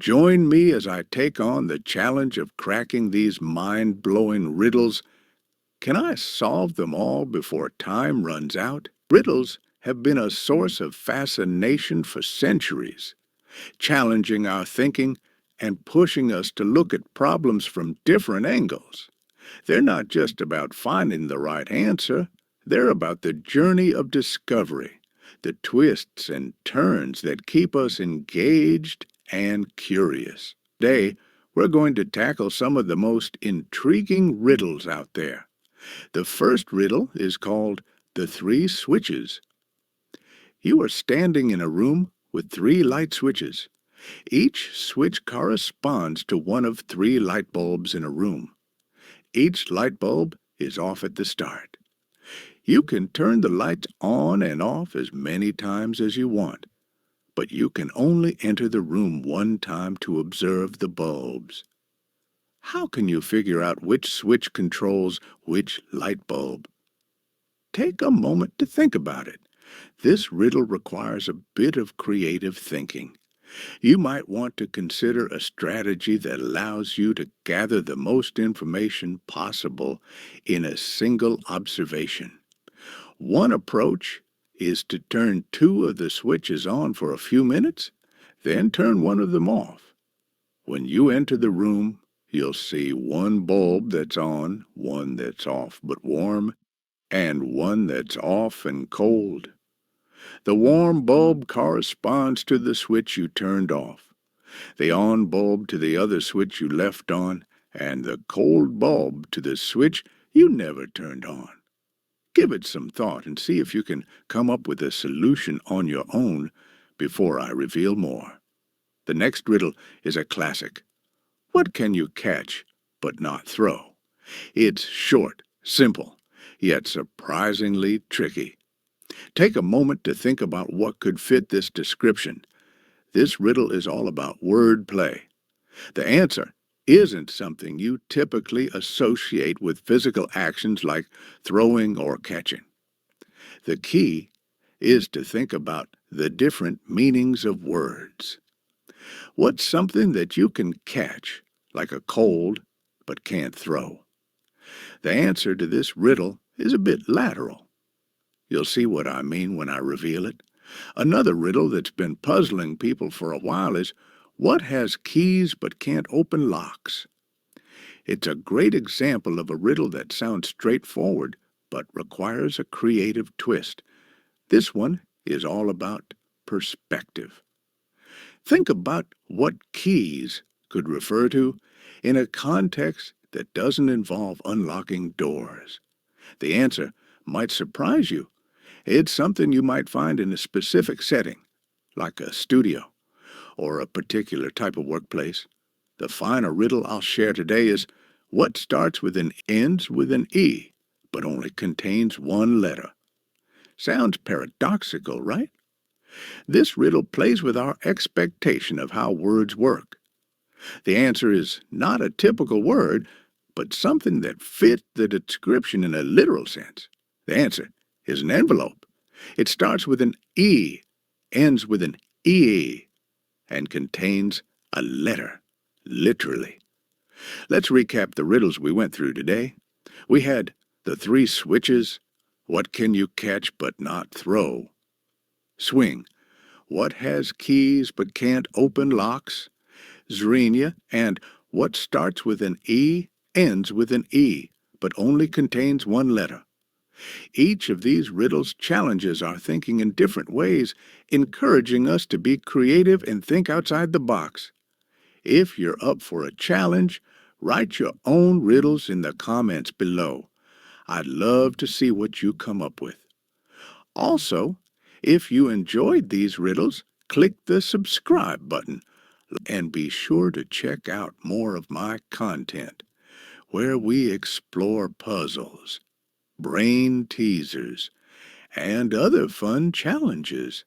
Join me as I take on the challenge of cracking these mind-blowing riddles. Can I solve them all before time runs out? Riddles have been a source of fascination for centuries, challenging our thinking and pushing us to look at problems from different angles. They're not just about finding the right answer, they're about the journey of discovery, the twists and turns that keep us engaged and curious. Today, we're going to tackle some of the most intriguing riddles out there. The first riddle is called The Three Switches. You are standing in a room with three light switches. Each switch corresponds to one of three light bulbs in a room. Each light bulb is off at the start. You can turn the lights on and off as many times as you want, but you can only enter the room one time to observe the bulbs. How can you figure out which switch controls which light bulb? Take a moment to think about it. This riddle requires a bit of creative thinking. You might want to consider a strategy that allows you to gather the most information possible in a single observation. One approach is to turn two of the switches on for a few minutes, then turn one of them off. When you enter the room, you'll see one bulb that's on, one that's off but warm, and one that's off and cold. The warm bulb corresponds to the switch you turned off, the on bulb to the other switch you left on, and the cold bulb to the switch you never turned on. Give it some thought and see if you can come up with a solution on your own before I reveal more. The next riddle is a classic. What can you catch but not throw? It's short, simple, yet surprisingly tricky. Take a moment to think about what could fit this description. This riddle is all about word play. The answer isn't something you typically associate with physical actions like throwing or catching. The key is to think about the different meanings of words. What's something that you can catch, like a cold, but can't throw? The answer to this riddle is a bit lateral. You'll see what I mean when I reveal it. Another riddle that's been puzzling people for a while is, what has keys but can't open locks? It's a great example of a riddle that sounds straightforward but requires a creative twist. This one is all about perspective. Think about what keys could refer to in a context that doesn't involve unlocking doors. The answer might surprise you. It's something you might find in a specific setting, like a studio or a particular type of workplace. The final riddle I'll share today is, what starts with and ends with an E, but only contains one letter? Sounds paradoxical, right? This riddle plays with our expectation of how words work. The answer is not a typical word, but something that fits the description in a literal sense. The answer is an envelope. It starts with an E, ends with an E, and contains a letter, literally. Let's recap the riddles we went through today. We had the three switches, what can you catch but not throw? Swing, what has keys but can't open locks? Zrenia, and what starts with an E, ends with an E, but only contains one letter. Each of these riddles challenges our thinking in different ways, encouraging us to be creative and think outside the box. If you're up for a challenge, write your own riddles in the comments below. I'd love to see what you come up with. Also, if you enjoyed these riddles, click the subscribe button and be sure to check out more of my content, where we explore puzzles, brain teasers, and other fun challenges.